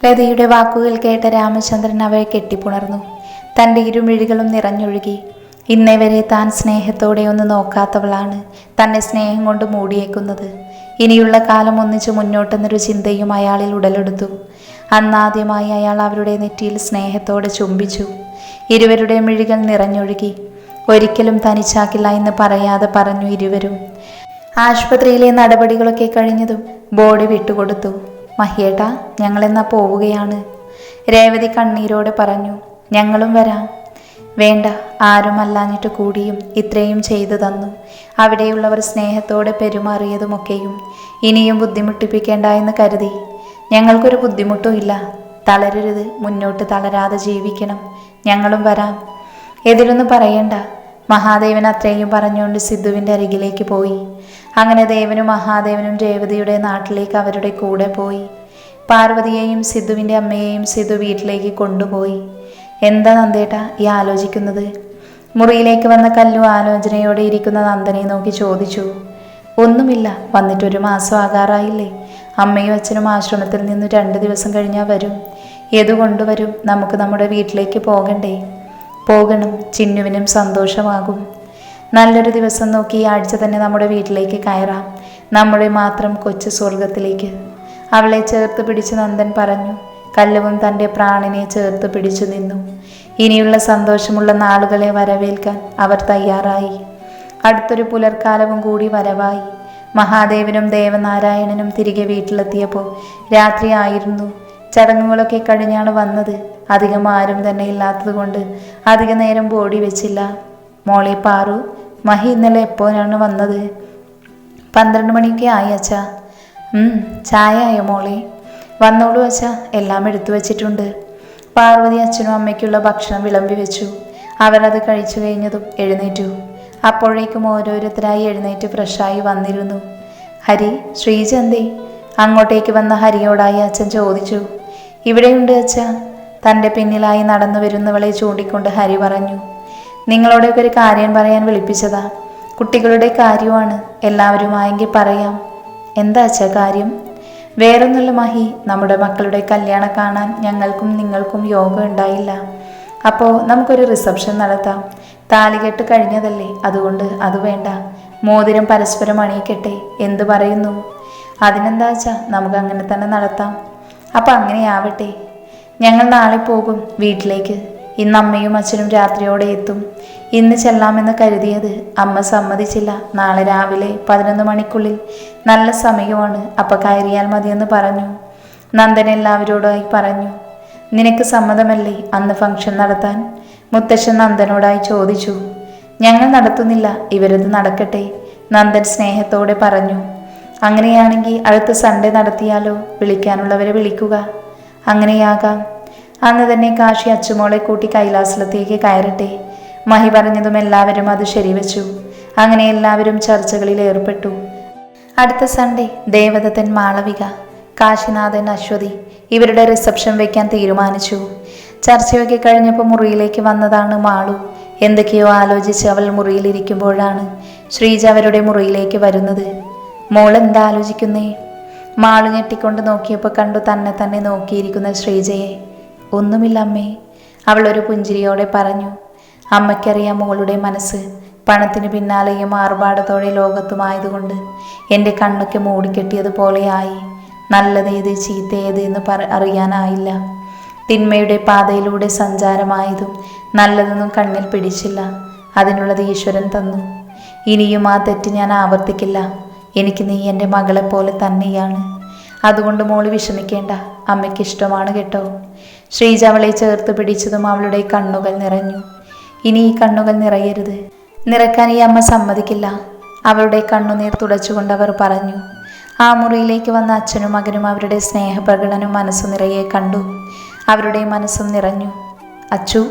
ലതയുടെ വാക്കുകൾ കേട്ട രാമചന്ദ്രൻ അവയെ കെട്ടിപ്പുണർന്നു. തൻ്റെ ഇരുമിഴികളും നിറഞ്ഞൊഴുകി. ഇന്നേ വരെ താൻ സ്നേഹത്തോടെ ഒന്ന് നോക്കാത്തവളാണ് തന്നെ സ്നേഹം കൊണ്ട് മൂടിയേക്കുന്നത്. ഇനിയുള്ള കാലം ഒന്നിച്ച് മുന്നോട്ടെന്നൊരു ചിന്തയും അയാളിൽ ഉടലെടുത്തു. അന്നാദ്യമായി അയാൾ അവരുടെ നെറ്റിയിൽ സ്നേഹത്തോടെ ചുംബിച്ചു. ഇരുവരുടെ മിഴികൾ നിറഞ്ഞൊഴുകി. ഒരിക്കലും തനിച്ചാക്കില്ല എന്ന് പറയാതെ പറഞ്ഞു ഇരുവരും. ആശുപത്രിയിലെ നടപടികളൊക്കെ കഴിഞ്ഞതും ബോഡി വിട്ടുകൊടുത്തു. മഹിയേട്ടാ, ഞങ്ങളെന്നാ പോവുകയാണ്. രേവതി കണ്ണീരോടെ പറഞ്ഞു. ഞങ്ങളും വരാം. വേണ്ട, ആരുമല്ലാഞ്ഞിട്ട് കൂടിയും ഇത്രയും ചെയ്തു തന്നു. അവിടെയുള്ളവർ സ്നേഹത്തോടെ പെരുമാറിയതുമൊക്കെയും ഇനിയും ബുദ്ധിമുട്ടിപ്പിക്കേണ്ട എന്ന് കരുതി. ഞങ്ങൾക്കൊരു ബുദ്ധിമുട്ടും ഇല്ല. തളരരുത്, മുന്നോട്ട് തളരാതെ ജീവിക്കണം. ഞങ്ങളും വരാം. എതിരൊന്നും പറയണ്ട. മഹാദേവൻ അത്രയും പറഞ്ഞുകൊണ്ട് സിദ്ധുവിൻ്റെ അരികിലേക്ക് പോയി. അങ്ങനെ ദേവനും മഹാദേവനും രേവതിയുടെ നാട്ടിലേക്ക് അവരുടെ കൂടെ പോയി. പാർവതിയെയും സിദ്ധുവിൻ്റെ അമ്മയെയും സിദ്ധു വീട്ടിലേക്ക് കൊണ്ടുപോയി. എന്താ നന്ദേട്ടാ ഈ ആലോചിക്കുന്നത്? മുറിയിലേക്ക് വന്ന കല്ലു ആലോചനയോടെ ഇരിക്കുന്ന നന്ദനെ നോക്കി ചോദിച്ചു. ഒന്നുമില്ല, വന്നിട്ടൊരു മാസം ആകാറായില്ലേ. അമ്മയും അച്ഛനും ആശ്രമത്തിൽ നിന്ന് 2 ദിവസം കഴിഞ്ഞാൽ വരും. ഏതുകൊണ്ടുവരും? നമുക്ക് നമ്മുടെ വീട്ടിലേക്ക് പോകണ്ടേ? പോകണം. ചിന്നുവിനും സന്തോഷമാകും. നല്ലൊരു ദിവസം നോക്കി ഈ ആഴ്ച തന്നെ നമ്മുടെ വീട്ടിലേക്ക് കയറാം. നമ്മുടെ മാത്രം കൊച്ചു സ്വർഗത്തിലേക്ക്. അവളെ ചേർത്ത് പിടിച്ച് നന്ദൻ പറഞ്ഞു. കല്ലുവും തൻ്റെ പ്രാണനെ ചേർത്ത് പിടിച്ചു നിന്നു. ഇനിയുള്ള സന്തോഷമുള്ള നാളുകളെ വരവേൽക്കാൻ അവർ തയ്യാറായി. അടുത്തൊരു പുലർക്കാലവും കൂടി വരവായി. മഹാദേവനും ദേവനാരായണനും തിരികെ വീട്ടിലെത്തിയപ്പോൾ രാത്രി ആയിരുന്നു. ചടങ്ങുകളൊക്കെ കഴിഞ്ഞാണ് വന്നത്. അധികം ആരും തന്നെ ഇല്ലാത്തത് കൊണ്ട് അധിക നേരം ബോഡി വെച്ചില്ല. മോളെ പാറു, മഹി ഇന്നലെ എപ്പോഴാണ് വന്നത്? 12 മണിയൊക്കെ ആയി അച്ഛാ. ചായ ആയോ മോളെ? വന്നോളൂ അച്ഛാ, എല്ലാം എടുത്തു വച്ചിട്ടുണ്ട്. പാർവതി അച്ഛനും അമ്മയ്ക്കുള്ള ഭക്ഷണം വിളമ്പി വെച്ചു. അവരത് കഴിച്ചു കഴിഞ്ഞതും എഴുന്നേറ്റു. അപ്പോഴേക്കും ഓരോരുത്തരായി എഴുന്നേറ്റ് ഫ്രഷായി വന്നിരുന്നു. ഹരി, ശ്രീജ എന്തേ? അങ്ങോട്ടേക്ക് വന്ന ഹരിയോടായി അച്ഛൻ ചോദിച്ചു. ഇവിടെയുണ്ട് അച്ഛാ. തൻ്റെ പിന്നിലായി നടന്നു വരുന്നവളെ ചൂണ്ടിക്കൊണ്ട് ഹരി പറഞ്ഞു. നിങ്ങളോടൊക്കെ ഒരു കാര്യം പറയാൻ വിളിപ്പിച്ചതാ. കുട്ടികളുടെ കാര്യമാണ്. എല്ലാവരുമായെങ്കിൽ പറയാം. എന്താ അച്ഛാ കാര്യം? വേറൊന്നുമില്ല മഹി, നമ്മുടെ മക്കളുടെ കല്യാണം കാണാൻ ഞങ്ങൾക്കും നിങ്ങൾക്കും യോഗം ഉണ്ടായില്ല. അപ്പോൾ നമുക്കൊരു റിസപ്ഷൻ നടത്താം. താലികെട്ട് കഴിഞ്ഞതല്ലേ, അതുകൊണ്ട് അത് വേണ്ട. മോതിരം പരസ്പരം അണിയിക്കട്ടെ. എന്തു പറയുന്നു? അതിനെന്താ വെച്ചാ, നമുക്ക് അങ്ങനെ തന്നെ നടത്താം. അപ്പം അങ്ങനെയാവട്ടെ. ഞങ്ങൾ നാളെ പോകും വീട്ടിലേക്ക്. ഇന്ന് അമ്മയും അച്ഛനും രാത്രിയോടെ എത്തും. ഇന്ന് ചെല്ലാമെന്ന് കരുതിയത് അമ്മ സമ്മതിച്ചില്ല. നാളെ രാവിലെ 11 മണിക്കുള്ളിൽ നല്ല സമയമാണ്, അപ്പം കയറിയാൽ മതിയെന്ന് പറഞ്ഞു. നന്ദൻ എല്ലാവരോടായി പറഞ്ഞു. നിനക്ക് സമ്മതമല്ലേ അന്ന് ഫംഗ്ഷൻ നടത്താൻ? മുത്തശ്ശൻ നന്ദനോടായി ചോദിച്ചു. ഞങ്ങൾ നടത്തുന്നില്ല, ഇവരത് നടക്കട്ടെ, നന്ദൻ സ്നേഹത്തോടെ പറഞ്ഞു. അങ്ങനെയാണെങ്കിൽ അടുത്ത സൺഡേ നടത്തിയാലോ? വിളിക്കാനുള്ളവരെ വിളിക്കുക. അങ്ങനെയാകാം. അന്ന് തന്നെ കാശി അച്ചുമോളെ കൂട്ടി കൈലാസത്തിലേക്ക് കയറട്ടെ. മഹി പറഞ്ഞതും എല്ലാവരും അത് ശരിവെച്ചു. അങ്ങനെ എല്ലാവരും ചർച്ചകളിൽ ഏർപ്പെട്ടു. അടുത്ത സൺഡേ ദേവദത്തൻ, മാളവിക, കാശിനാഥൻ, അശ്വതി ഇവരുടെ റിസപ്ഷൻ വയ്ക്കാൻ തീരുമാനിച്ചു. ചർച്ചയൊക്കെ കഴിഞ്ഞപ്പോൾ മുറിയിലേക്ക് വന്നതാണ് മാളു. എന്തൊക്കെയോ ആലോചിച്ച് അവൾ മുറിയിലിരിക്കുമ്പോഴാണ് ശ്രീജ അവരുടെ മുറിയിലേക്ക് വരുന്നത്. മോൾ എന്താ ആലോചിക്കുന്നേ? മാളു ഞെട്ടിക്കൊണ്ട് നോക്കിയപ്പോൾ കണ്ടു തന്നെ തന്നെ നോക്കിയിരിക്കുന്ന ശ്രീജയെ. ഒന്നുമില്ല അമ്മേ, അവൾ ഒരു പുഞ്ചിരിയോടെ പറഞ്ഞു. അമ്മയ്ക്കറിയാം മോളുടെ മനസ്സ്. പണത്തിന് പിന്നാലെയും ആർഭാടത്തോടെ ലോകത്തുമായതുകൊണ്ട് എൻ്റെ കണ്ണൊക്കെ മൂടിക്കെട്ടിയതുപോലെയായി. നല്ലതേത് ചീത്തയേത് എന്ന് അറിയാനായില്ല. തിന്മയുടെ പാതയിലൂടെ സഞ്ചാരമായതും നല്ലതൊന്നും കണ്ണിൽ പിടിച്ചില്ല. അതിനുള്ളത് ഈശ്വരൻ തന്നു. ഇനിയും ആ തെറ്റ് ഞാൻ ആവർത്തിക്കില്ല. എനിക്ക് നീ എൻ്റെ മകളെപ്പോലെ തന്നെയാണ്. അതുകൊണ്ട് മോള് വിഷമിക്കേണ്ട. അമ്മയ്ക്ക് ഇഷ്ടമാണ് കേട്ടോ. ശ്രീജ അവളെ ചേർത്ത് പിടിച്ചതും അവളുടെ കണ്ണുകൾ നിറഞ്ഞു. ഇനി ഈ കണ്ണുകൾ നിറയരുത്. നിറക്കാൻ ഈ അമ്മ സമ്മതിക്കില്ല. അവളുടെ കണ്ണുനീർ തുടച്ചുകൊണ്ട് അവർ പറഞ്ഞു. ആ മുറിയിലേക്ക് വന്ന അച്ഛനും മകനും അവരുടെ സ്നേഹപ്രകടനം മനസ്സു നിറയെ കണ്ടു. അവരുടെ മനസ്സും നിറഞ്ഞു. അച്ചു.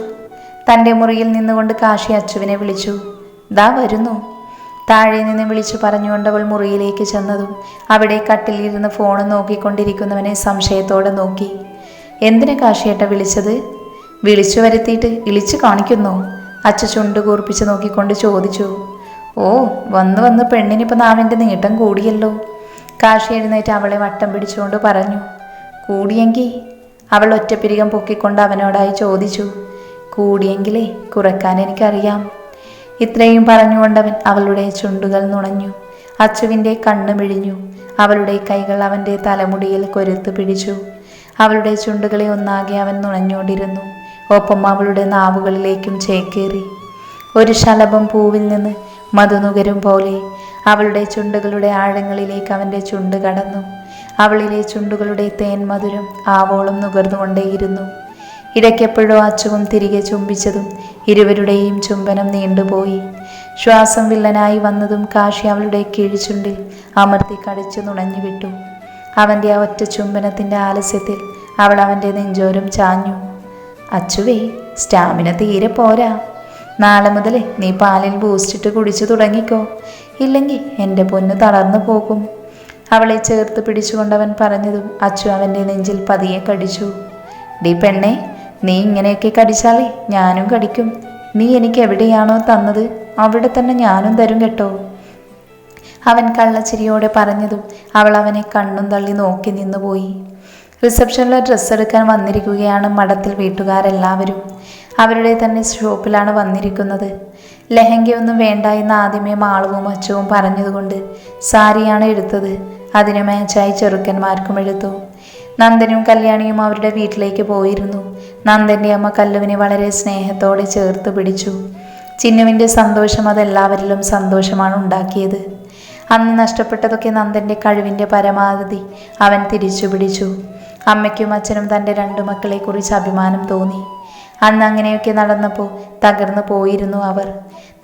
തൻ്റെ മുറിയിൽ നിന്നുകൊണ്ട് കാശി അച്ചുവിനെ വിളിച്ചു. ദാ വരുന്നു. താഴെ നിന്ന് വിളിച്ചു പറഞ്ഞുകൊണ്ട് അവൾ മുറിയിലേക്ക് ചെന്നതും അവിടെ കട്ടിലിരുന്ന് ഫോൺ നോക്കിക്കൊണ്ടിരിക്കുന്നവനെ സംശയത്തോടെ നോക്കി. എന്തിനാ കാശിയേട്ട വിളിച്ചത്? വിളിച്ചു വരുത്തിയിട്ട് ഇളിച്ചു കാണിക്കുന്നോ? അച്ചു ചുണ്ടു കൂർപ്പിച്ച് നോക്കിക്കൊണ്ട് ചോദിച്ചു. ഓ, വന്ന് പെണ്ണിനിപ്പോൾ നാവിൻ്റെ നീട്ടം കൂടിയല്ലോ. കാശി എഴുന്നേറ്റ് അവളെ വട്ടം പിടിച്ചുകൊണ്ട് പറഞ്ഞു. കൂടിയെങ്കിൽ അവൾ ഒറ്റപ്പിരികം പൊക്കിക്കൊണ്ട് അവനോടായി ചോദിച്ചു. കൂടിയെങ്കിലേ കുറക്കാൻ എനിക്കറിയാം. ഇത്രയും പറഞ്ഞുകൊണ്ടവൻ അവളുടെ ചുണ്ടുകൾ നുണഞ്ഞു. അച്ചുവിൻ്റെ കണ്ണ് മിഴിഞ്ഞു. അവളുടെ കൈകൾ അവൻ്റെ തലമുടിയിൽ കൊരുത്തു പിടിച്ചു. അവളുടെ ചുണ്ടുകളെ ഒന്നാകെ അവൻ നുണഞ്ഞുകൊണ്ടിരുന്നു. ഒപ്പം അവളുടെ നാവുകളിലേക്കും ചേക്കേറി. ഒരു ശലഭം പൂവിൽ നിന്ന് മധുനുകരും പോലെ അവളുടെ ചുണ്ടുകളുടെ ആഴങ്ങളിലേക്ക് അവൻ്റെ ചുണ്ട് കടന്നു. അവളിലെ ചുണ്ടുകളുടെ തേൻ മധുരം ആവോളം നുകർന്നുകൊണ്ടേയിരുന്നു. ഇടയ്ക്കെപ്പോഴോ അച്ചുവും തിരികെ ചുംബിച്ചതും ഇരുവരുടെയും ചുംബനം നീണ്ടുപോയി. ശ്വാസം വില്ലനായി വന്നതും കാശി അവളുടെ കീഴ്ചുണ്ടിൽ അമർത്തി കടിച്ചു നുണഞ്ഞു വിട്ടു. അവൻ്റെ ആ ഒറ്റ ചുംബനത്തിൻ്റെ ആലസ്യത്തിൽ അവൾ അവൻ്റെ നെഞ്ചോരം ചാഞ്ഞു. അച്ചുവേ, സ്റ്റാമിന തീരെ പോരാ. നാളെ മുതൽ നീ പാലിൽ ബൂസ്റ്റിട്ട് കുടിച്ചു തുടങ്ങിക്കോ, ഇല്ലെങ്കിൽ എൻ്റെ പൊന്ന് തളർന്നു പോകും. അവളെ ചേർത്ത് പിടിച്ചുകൊണ്ടവൻ പറഞ്ഞതും അച്ചു അവൻ്റെ നെഞ്ചിൽ പതിയെ കടിച്ചു. ഡീ പെണ്ണെ, നീ ഇങ്ങനെയൊക്കെ കടിച്ചാലേ ഞാനും കടിക്കും. നീ എനിക്ക് എവിടെയാണോ തന്നത് അവിടെ തന്നെ ഞാനും തരും കേട്ടോ. അവൻ കള്ളച്ചിരിയോടെ പറഞ്ഞതും അവൾ അവനെ കണ്ണും തള്ളി നോക്കി നിന്നുപോയി. റിസപ്ഷനിലെ ഡ്രസ്സ് എടുക്കാൻ വന്നിരിക്കുകയാണ് മഠത്തിൽ വീട്ടുകാരെല്ലാവരും. അവരുടെ തന്നെ ഷോപ്പിലാണ് വന്നിരിക്കുന്നത്. ലഹങ്കയൊന്നും വേണ്ട എന്ന് ആദ്യമേ മാളവും അച്ചുവും പറഞ്ഞതുകൊണ്ട് സാരിയാണ് എടുത്തത്. അതിന് മാച്ചായി ചെറുക്കന്മാർക്കും എടുത്തു. നന്ദനും കല്യാണിയും അവരുടെ വീട്ടിലേക്ക് പോയിരുന്നു. നന്ദൻ്റെ അമ്മ കല്ലുവിനെ വളരെ സ്നേഹത്തോടെ ചേർത്ത് പിടിച്ചു. ചിന്നുവിൻ്റെ സന്തോഷം അതെല്ലാവരിലും സന്തോഷമാണ് ഉണ്ടാക്കിയത്. അന്ന് നഷ്ടപ്പെട്ടതൊക്കെ നന്ദൻ്റെ കഴിവിൻ്റെ പരമാവധി അവൻ തിരിച്ചു പിടിച്ചു. അമ്മയ്ക്കും അച്ഛനും തൻ്റെ 2 മക്കളെക്കുറിച്ച് അഭിമാനം തോന്നി. അന്ന് അങ്ങനെയൊക്കെ നടന്നപ്പോൾ തകർന്നു പോയിരുന്നു അവർ.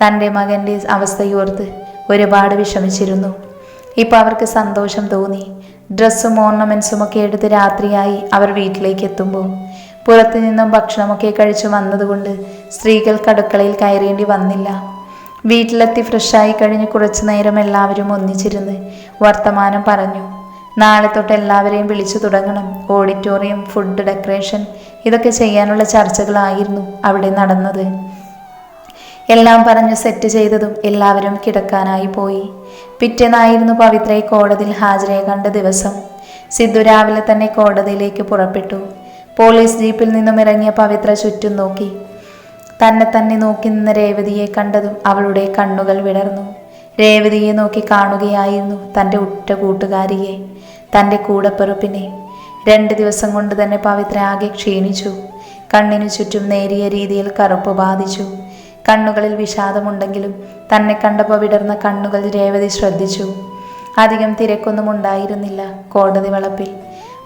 തൻ്റെ മകൻ്റെ അവസ്ഥയോർത്ത് ഒരുപാട് വിഷമിച്ചിരുന്നു. ഇപ്പോൾ അവർക്ക് സന്തോഷം തോന്നി. ഡ്രസ്സും ഓർണമെൻസും ഒക്കെ എടുത്ത് രാത്രിയായി അവർ വീട്ടിലേക്ക് എത്തുമ്പോൾ പുറത്തു നിന്നും ഭക്ഷണമൊക്കെ കഴിച്ചു വന്നതുകൊണ്ട് സ്ത്രീകൾക്ക് അടുക്കളയിൽ കയറേണ്ടി വന്നില്ല. വീട്ടിലെത്തി ഫ്രഷായി കഴിഞ്ഞ് കുറച്ചു നേരം എല്ലാവരും ഒന്നിച്ചിരുന്ന് വർത്തമാനം പറഞ്ഞു. നാളെ തൊട്ട് എല്ലാവരെയും വിളിച്ചു തുടങ്ങണം. ഓഡിറ്റോറിയം, ഫുഡ്, ഡെക്കറേഷൻ ഇതൊക്കെ ചെയ്യാനുള്ള ചർച്ചകളായിരുന്നു അവിടെ നടന്നത്. എല്ലാം പറഞ്ഞു സെറ്റ് ചെയ്തതും എല്ലാവരും കിടക്കാനായി പോയി. പിറ്റേന്നായിരുന്നു പവിത്രയെ കോടതിയിൽ ഹാജരാകേണ്ട ദിവസം. സിദ്ധു രാവിലെ തന്നെ കോടതിയിലേക്ക് പുറപ്പെട്ടു. പോലീസ് ജീപ്പിൽ നിന്നും ഇറങ്ങിയ പവിത്ര ചുറ്റും നോക്കി. തന്നെ നോക്കി നിന്ന രേവതിയെ കണ്ടതും അവളുടെ കണ്ണുകൾ വിടർന്നു. രേവതിയെ നോക്കി കാണുകയായിരുന്നു തൻ്റെ ഉറ്റ കൂട്ടുകാരിയെ, തൻ്റെ കൂടപ്പിറപ്പിനെ. 2 ദിവസം കൊണ്ട് തന്നെ പവിത്ര ആകെ ക്ഷീണിച്ചു. കണ്ണിനു ചുറ്റും നേരിയ രീതിയിൽ കറുപ്പ് ബാധിച്ചു. കണ്ണുകളിൽ വിഷാദമുണ്ടെങ്കിലും തന്നെ കണ്ടപ്പോൾ വിടർന്ന കണ്ണുകൾ രേവതി ശ്രദ്ധിച്ചു. അധികം തിരക്കൊന്നും ഉണ്ടായിരുന്നില്ല കോടതി വളപ്പിൽ.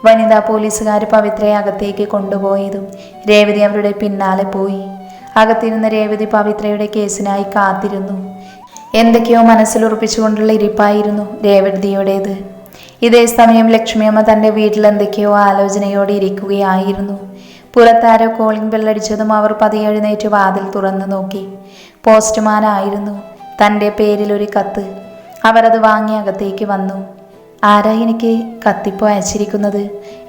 വനിതാ പോലീസുകാർ പവിത്രയെ അകത്തേക്ക് കൊണ്ടുപോയതും രേവതി അവരുടെ പിന്നാലെ പോയി. അകത്തിരുന്ന രേവതി പവിത്രയുടെ കേസിനായി കാത്തിരുന്നു. എന്തൊക്കെയോ മനസ്സിലുറപ്പിച്ചുകൊണ്ടുള്ള ഇരിപ്പായിരുന്നു രേവതിയുടേത്. ഇതേ സമയം ലക്ഷ്മിയമ്മ തൻ്റെ വീട്ടിൽ എന്തൊക്കെയോ ആലോചനയോടെ ഇരിക്കുകയായിരുന്നു. പുറത്താരോ കോളിംഗ് ബെല്ലടിച്ചതും അവർ പതിയെ എഴുന്നേറ്റ് വാതിൽ തുറന്നു നോക്കി. പോസ്റ്റ്മാനായിരുന്നു. തൻ്റെ പേരിൽ ഒരു കത്ത്. അവരത് വാങ്ങി അകത്തേക്ക് വന്നു. ആരാ എനിക്ക് കത്തിപ്പോൾ അയച്ചിരിക്കുന്നത്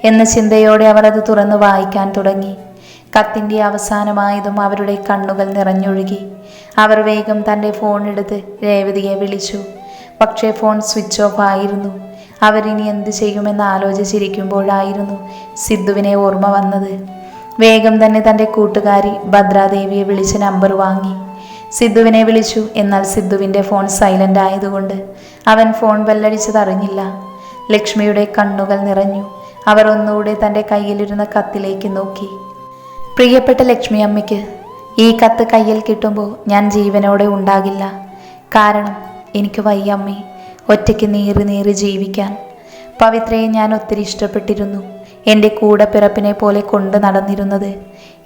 എന്ന ചിന്തയോടെ അവർ അത് തുറന്ന് വായിക്കാൻ തുടങ്ങി. കത്തിൻ്റെ അവസാനമായതും അവരുടെ കണ്ണുകൾ നിറഞ്ഞൊഴുകി. അവർ വേഗം തൻ്റെ ഫോൺ എടുത്ത് രേവതിയെ വിളിച്ചു. പക്ഷേ ഫോൺ സ്വിച്ച് ഓഫ് ആയിരുന്നു. അവരിനി എന്ത് ചെയ്യുമെന്ന് ആലോചിച്ചിരിക്കുമ്പോഴായിരുന്നു സിദ്ധുവിനെ ഓർമ്മ വന്നത്. വേഗം തന്നെ തൻ്റെ കൂട്ടുകാരി ഭദ്രാദേവിയെ വിളിച്ച് നമ്പർ വാങ്ങി. സിദ്ധുവിനെ വിളിച്ചു. എന്നാൽ സിദ്ധുവിൻ്റെ ഫോൺ സൈലൻ്റ് ആയതുകൊണ്ട് അവൻ ഫോൺ ബെല്ലടിച്ചതറിഞ്ഞില്ല. ലക്ഷ്മിയുടെ കണ്ണുകൾ നിറഞ്ഞു. അവർ ഒന്നുകൂടെ തൻ്റെ കയ്യിലിരുന്ന കത്തിലേക്ക് നോക്കി. പ്രിയപ്പെട്ട ലക്ഷ്മി അമ്മയ്ക്ക്, ഈ കത്ത് കയ്യിൽ കിട്ടുമ്പോൾ ഞാൻ ജീവനോടെ ഉണ്ടാകില്ല. കാരണം എനിക്ക് വയ്യമ്മേ ഒറ്റയ്ക്ക് നീറി ജീവിക്കാൻ. പവിത്രയെ ഞാൻ ഒത്തിരി ഇഷ്ടപ്പെട്ടിരുന്നു. എൻ്റെ കൂടെ പിറപ്പിനെ പോലെ കൊണ്ട് നടന്നിരുന്നത്.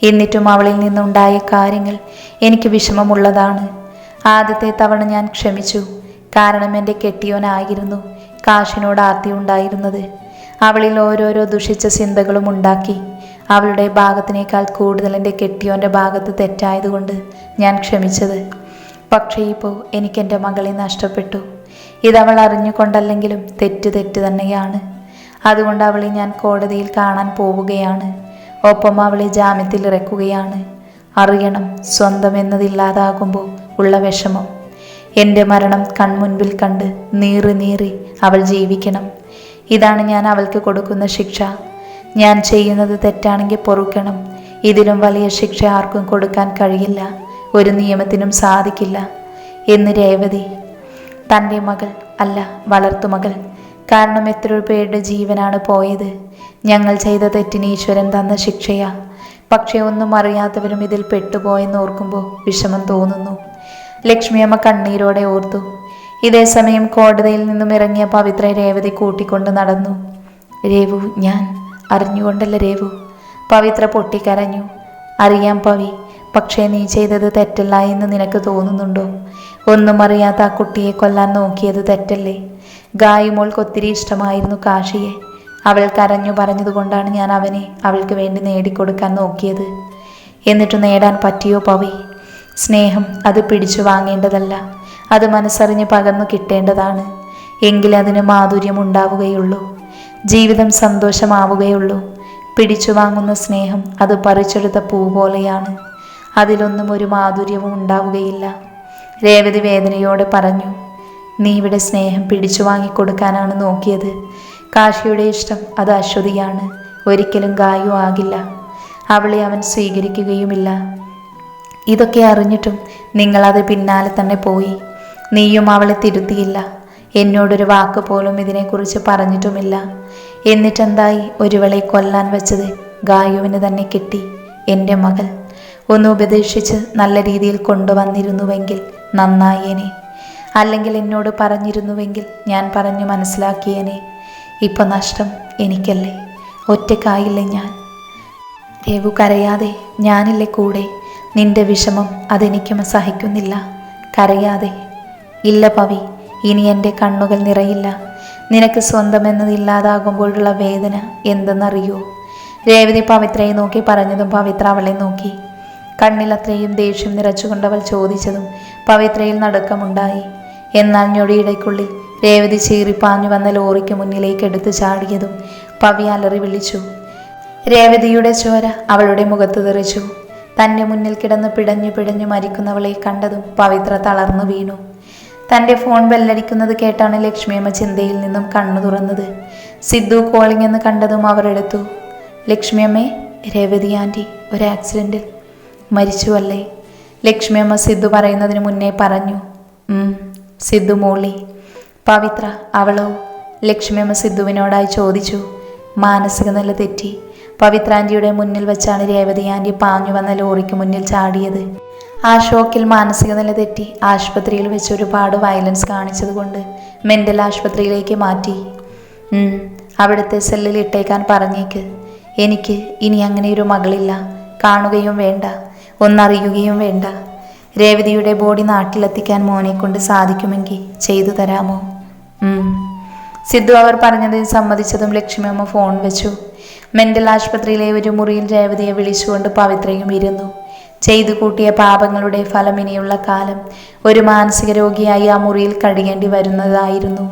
എന്നിട്ടും അവളിൽ നിന്നുണ്ടായ കാര്യങ്ങൾ എനിക്ക് വിഷമമുള്ളതാണ്. ആദ്യത്തെ തവണ ഞാൻ ക്ഷമിച്ചു. കാരണം എൻ്റെ കെട്ടിയോനായിരുന്നു കാശിനോട് ആർത്തി ഉണ്ടായിരുന്നത്. അവളിൽ ഓരോരോ ദുഷിച്ച ചിന്തകളും ഉണ്ടാക്കി. അവളുടെ ഭാഗത്തിനേക്കാൾ കൂടുതൽ എൻ്റെ കെട്ടിയോൻ്റെ ഭാഗത്ത് തെറ്റായതുകൊണ്ട് ഞാൻ ക്ഷമിച്ചത്. പക്ഷേ ഇപ്പോൾ എനിക്കെൻ്റെ മകളെ നഷ്ടപ്പെട്ടു. ഇതവൾ അറിഞ്ഞുകൊണ്ടല്ലെങ്കിലും തെറ്റ് തന്നെയാണ്. അതുകൊണ്ട് അവളെ ഞാൻ കോടതിയിൽ കാണാൻ പോവുകയാണ്. ഒപ്പം അവളെ ജാമ്യത്തിൽ ഇറക്കുകയാണ്. അറിയണം, സ്വന്തം എന്നതില്ലാതാകുമ്പോൾ ഉള്ള വിഷമം. എൻ്റെ മരണം കൺമുൻപിൽ കണ്ട് നീറി അവൾ ജീവിക്കണം. ഇതാണ് ഞാൻ അവൾക്ക് കൊടുക്കുന്ന ശിക്ഷ. ഞാൻ ചെയ്യുന്നത് തെറ്റാണെങ്കിൽ പൊറുക്കണം. ഇതിലും വലിയ ശിക്ഷ ആർക്കും കൊടുക്കാൻ കഴിയില്ല, ഒരു നിയമത്തിനും സാധിക്കില്ല എന്ന് രേവതി. തൻ്റെ മകൾ അല്ല, വളർത്തുമകൾ. കാരണം എത്രയോ പേരുടെ ജീവനാണ് പോയത്. ഞങ്ങൾ ചെയ്ത തെറ്റിന് ഈശ്വരൻ തന്ന ശിക്ഷയാ. പക്ഷേ ഒന്നും അറിയാത്തവരും ഇതിൽ പെട്ടുപോയെന്ന് ഓർക്കുമ്പോൾ വിഷമം തോന്നുന്നു. ലക്ഷ്മിയമ്മ കണ്ണീരോടെ ഓർത്തു. ഇതേ സമയം കോടതിയിൽ നിന്നും ഇറങ്ങിയ പവിത്ര രേവതി കൂട്ടിക്കൊണ്ട് നടന്നു. രേവു, ഞാൻ അറിഞ്ഞുകൊണ്ടല്ല രേവു. പവിത്ര പൊട്ടിക്കരഞ്ഞു. അറിയാം പവി, പക്ഷേ നീ ചെയ്തത് തെറ്റല്ല എന്ന് നിനക്ക് തോന്നുന്നുണ്ടോ? ഒന്നും അറിയാത്ത ആ കുട്ടിയെ കൊല്ലാൻ നോക്കിയത് തെറ്റല്ലേ? ഗായുമോൾക്ക് ഒത്തിരി ഇഷ്ടമായിരുന്നു കാശിയെ. അവൾ കരഞ്ഞു പറഞ്ഞതുകൊണ്ടാണ് ഞാൻ അവനെ അവൾക്ക് വേണ്ടി നേടിക്കൊടുക്കാൻ നോക്കിയത്. എന്നിട്ട് നേടാൻ പറ്റിയോ പവി? സ്നേഹം അത് പിടിച്ചു വാങ്ങേണ്ടതല്ല, അത് മനസ്സറിഞ്ഞ് പകർന്നു കിട്ടേണ്ടതാണ്. എങ്കിലതിന് മാധുര്യം ഉണ്ടാവുകയുള്ളൂ, ജീവിതം സന്തോഷമാവുകയുള്ളൂ. പിടിച്ചു വാങ്ങുന്ന സ്നേഹം അത് പറിച്ചെടുത്ത പൂ പോലെയാണ്, അതിലൊന്നും ഒരു മാധുര്യവും ഉണ്ടാവുകയില്ല. രേവതി വേദനയോടെ പറഞ്ഞു. നീ ഇവിടെ സ്നേഹം പിടിച്ചു വാങ്ങിക്കൊടുക്കാനാണ് നോക്കിയത്. കാശിയുടെ ഇഷ്ടം അത് അശ്വതിയാണ്, ഒരിക്കലും ഗായു ആകില്ല. അവളെ അവൻ സ്വീകരിക്കുകയുമില്ല. ഇതൊക്കെ അറിഞ്ഞിട്ടും നിങ്ങളത് പിന്നാലെ തന്നെ പോയി. നീയും അവളെ തിരുത്തിയില്ല. എന്നോടൊരു വാക്ക് പോലും ഇതിനെക്കുറിച്ച് പറഞ്ഞിട്ടുമില്ല. എന്നിട്ടെന്തായി ഒരുവളെ കൊല്ലാൻ വെച്ചത്? ഗായുവിന് തന്നെ കിട്ടി. എൻ്റെ മകൾ ഒന്ന് ഉപദേശിച്ച് നല്ല രീതിയിൽ കൊണ്ടുവന്നിരുന്നുവെങ്കിൽ നന്നായേനെ. അല്ലെങ്കിൽ എന്നോട് പറഞ്ഞിരുന്നുവെങ്കിൽ ഞാൻ പറഞ്ഞു മനസ്സിലാക്കിയേനെ. ഇപ്പം നഷ്ടം എനിക്കല്ലേ, ഒറ്റക്കായില്ലേ ഞാൻ. രേവു കരയാതെ, ഞാനില്ലേ കൂടെ. നിന്റെ വിഷമം അതെനിക്കും സഹിക്കുന്നില്ല. കരയാതെ. ഇല്ല പവി, ഇനി എൻ്റെ കണ്ണുകൾ നിറയില്ല. നിനക്ക് സ്വന്തമെന്നതില്ലാതാകുമ്പോഴുള്ള വേദന എന്തെന്നറിയോ? രേവതി പവിത്രയെ നോക്കി പറഞ്ഞതും പവിത്ര അവളെ നോക്കി. കണ്ണിലത്രയും ദേഷ്യം നിറച്ചുകൊണ്ടവൾ ചോദിച്ചതും പവിത്രയിൽ നടുക്കമുണ്ടായി. എന്നാൽ ഞൊടിയിടയ്ക്കുള്ളിൽ രേവതി ചീറിപ്പാഞ്ഞു വന്ന ലോറിക്ക് മുന്നിലേക്ക് എടുത്തു ചാടിയതും പവി അലറി വിളിച്ചു. രേവതിയുടെ ചോര അവളുടെ മുഖത്ത് തെറിച്ചു. തൻ്റെ മുന്നിൽ കിടന്ന് പിടഞ്ഞു പിടഞ്ഞു മരിക്കുന്നവളെ കണ്ടതും പവിത്ര തളർന്നു വീണു. തൻ്റെ ഫോൺ ബെല്ലടിക്കുന്നത് കേട്ടാണ് ലക്ഷ്മിയമ്മ ചിന്തയിൽ നിന്നും കണ്ണു തുറന്നത്. സിദ്ധു കോളിംഗ് എന്ന് കണ്ടതും അവർ എടുത്തു. ലക്ഷ്മിയമ്മേ, രേവതി ആൻറ്റി ഒരു ആക്സിഡൻറ്റിൽ മരിച്ചുവല്ലേ? ലക്ഷ്മിയമ്മ സിദ്ധു പറയുന്നതിന് മുന്നേ പറഞ്ഞു. സിദ്ധു മൂളി. പവിത്ര, അവളോ? ലക്ഷ്മിയമ്മ സിദ്ധുവിനോടായി ചോദിച്ചു. മാനസിക നില തെറ്റി. പവിത്ര ആൻറ്റിയുടെ മുന്നിൽ വെച്ചാണ് രേവതി ആൻറ്റി പാഞ്ഞു വന്ന ലോറിക്ക് മുന്നിൽ ചാടിയത്. ആ ഷോക്കിൽ മാനസിക നില തെറ്റി ആശുപത്രിയിൽ വെച്ച് ഒരുപാട് വയലൻസ് കാണിച്ചതുകൊണ്ട് മെൻ്റൽ ആശുപത്രിയിലേക്ക് മാറ്റി. അവിടുത്തെ സെല്ലിൽ ഇട്ടേക്കാൻ പറഞ്ഞേക്ക്. എനിക്ക് ഇനി അങ്ങനെയൊരു മകളില്ല. കാണുകയും വേണ്ട, ഒന്നറിയുകയും വേണ്ട. രേവതിയുടെ ബോഡി നാട്ടിലെത്തിക്കാൻ മോനെ കൊണ്ട് സാധിക്കുമെങ്കിൽ ചെയ്തു തരാമോ? സിദ്ധു അവർ പറഞ്ഞതിന് സമ്മതിച്ചതും ലക്ഷ്മിയമ്മ ഫോൺ വെച്ചു. മെൻ്റൽ ആശുപത്രിയിലെ ഒരു മുറിയിൽ രേവതിയെ വിളിച്ചുകൊണ്ട് പവിത്രയും ഇരുന്നു. ചെയ്തു കൂട്ടിയ പാപങ്ങളുടെ ഫലം ഇനിയുള്ള കാലം ഒരു മാനസിക രോഗിയായി ആ മുറിയിൽ കഴിയേണ്ടി വരുന്നതായിരുന്നു.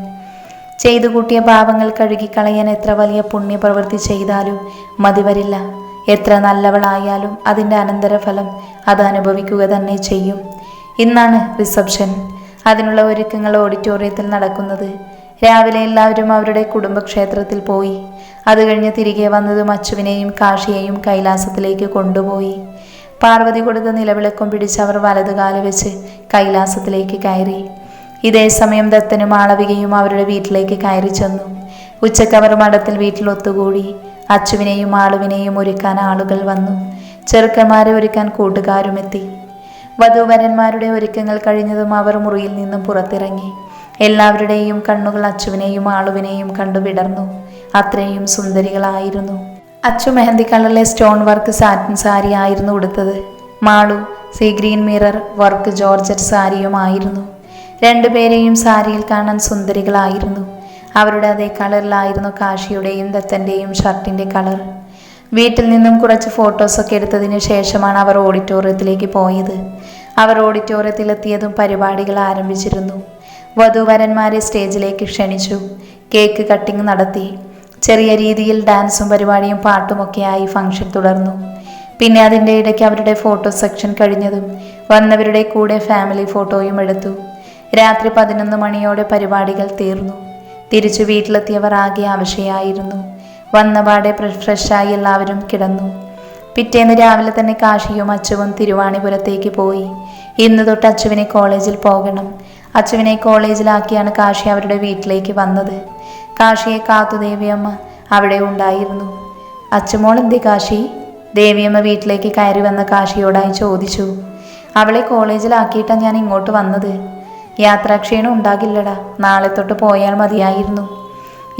ചെയ്തു കൂട്ടിയ പാപങ്ങൾ കഴുകിക്കളയാൻ എത്ര വലിയ പുണ്യപ്രവൃത്തി ചെയ്താലും മതിവരില്ല. എത്ര നല്ലവളായാലും അതിൻ്റെ അനന്തരഫലം അത് അനുഭവിക്കുക തന്നെ ചെയ്യും. ഇന്നാണ് റിസപ്ഷൻ. അതിനുള്ള ഒരുക്കങ്ങൾ ഓഡിറ്റോറിയത്തിൽ നടക്കുന്നത്. രാവിലെ എല്ലാവരും അവരുടെ കുടുംബക്ഷേത്രത്തിൽ പോയി. അത് കഴിഞ്ഞ് തിരികെ വന്നതും അച്ചുവിനെയും കാശിയെയും കൈലാസത്തിലേക്ക് കൊണ്ടുപോയി. പാർവതി കൊടുത്ത നിലവിളക്കം പിടിച്ച് അവർ വലതുകാല് വെച്ച് കൈലാസത്തിലേക്ക് കയറി. ഇതേ സമയം ദത്തനും മാളവികയും അവരുടെ വീട്ടിലേക്ക് കയറി ചെന്നു. ഉച്ചക്ക് അവർ മഠത്തിൽ വീട്ടിൽ ഒത്തുകൂടി. അച്ചുവിനെയും മാളുവിനെയും ഒരുക്കാൻ ആളുകൾ വന്നു. ചെറുക്കന്മാരെ ഒരുക്കാൻ കൂട്ടുകാരുമെത്തി. വധൂവരന്മാരുടെ ഒരുക്കങ്ങൾ കഴിഞ്ഞതും അവർ മുറിയിൽ നിന്നും പുറത്തിറങ്ങി. എല്ലാവരുടെയും കണ്ണുകൾ അച്ചുവിനെയും ആളുവിനെയും കണ്ടു വിടർന്നു. അത്രയും സുന്ദരികളായിരുന്നു. അച്ചു മെഹന്തി കളറിലെ സ്റ്റോൺ വർക്ക് സാറ്റിൻ സാരി ആയിരുന്നു ഉടുത്തത്. Malu sea green mirror work georgette സാരിയുമായിരുന്നു. രണ്ടുപേരെയും സാരിയിൽ കാണാൻ സുന്ദരികളായിരുന്നു. അവരുടെ അതേ കളറിലായിരുന്നു കാശിയുടെയും ദത്തൻ്റെയും ഷർട്ടിൻ്റെ കളർ. വീട്ടിൽ നിന്നും കുറച്ച് ഫോട്ടോസൊക്കെ എടുത്തതിന് ശേഷമാണ് അവർ ഓഡിറ്റോറിയത്തിലേക്ക് പോയത്. അവർ ഓഡിറ്റോറിയത്തിലെത്തിയതും പരിപാടികൾ ആരംഭിച്ചിരുന്നു. വധൂവരന്മാരെ സ്റ്റേജിലേക്ക് ക്ഷണിച്ചു. കേക്ക് കട്ടിംഗ് നടത്തി. ചെറിയ രീതിയിൽ ഡാൻസും പരിപാടിയും പാട്ടുമൊക്കെയായി ഫംഗ്ഷൻ തുടർന്നു. പിന്നെ അതിൻ്റെ ഇടയ്ക്ക് അവരുടെ ഫോട്ടോ സെക്ഷൻ കഴിഞ്ഞതും വന്നവരുടെ കൂടെ ഫാമിലി ഫോട്ടോയും എടുത്തു. രാത്രി 11 മണിയോടെ പരിപാടികൾ തീർന്നു. തിരിച്ചു വീട്ടിലെത്തിയവർ ആകെ അവശയായിരുന്നു. വന്നപാടെ ഫ്രഷായി എല്ലാവരും കിടന്നു. പിറ്റേന്ന് രാവിലെ തന്നെ കാശിയും അച്ചുവും തിരുവാണിപുരത്തേക്ക് പോയി. ഇന്ന് തൊട്ട് അച്ചുവിനെ കോളേജിൽ പോകണം. അച്ചുവിനെ കോളേജിലാക്കിയാണ് കാശി അവരുടെ വീട്ടിലേക്ക് വന്നത്. കാശിയെ കാത്തു ദേവിയമ്മ അവിടെ ഉണ്ടായിരുന്നു. അച്ചുമോൾ എന്തേ കാശി? ദേവിയമ്മ വീട്ടിലേക്ക് കയറി വന്ന കാശിയോടായി ചോദിച്ചു. അവളെ കോളേജിലാക്കിയിട്ടാണ് ഞാൻ ഇങ്ങോട്ട് വന്നത്. യാത്രാക്ഷീണം ഉണ്ടാകില്ലടാ, നാളെ തൊട്ട് പോയാൽ മതിയായിരുന്നു.